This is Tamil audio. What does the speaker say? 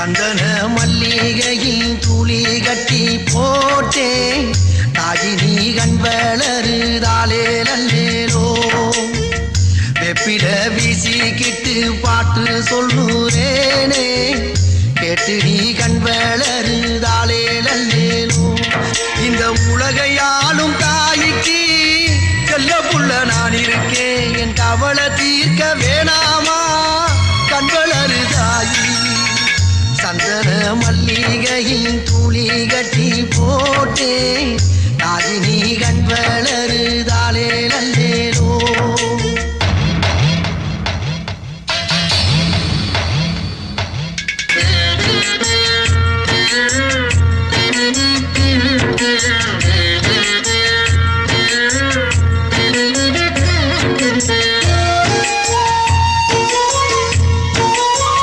சந்தன மல்லிகையில் துளி கட்டி போட்டே தாயினி கண் வளருதாலே நல்லேலோ வெப்பில வீசிக்கிட்டு பாட்டு சொல்லுறேனே கேட்டு நீ கண் வளருதாலே நல்லேலோ இந்த உலகையாலும் தாய்க்கு செல்ல புள்ள நான் இருக்கேன் என் கவலை தீர்க்க வேணாமா கண் வளருதாயி சந்தன மல்லிகையின் துளி கட்டி போட்டே தாயினி கண் வளருதாலே நல்லேலோ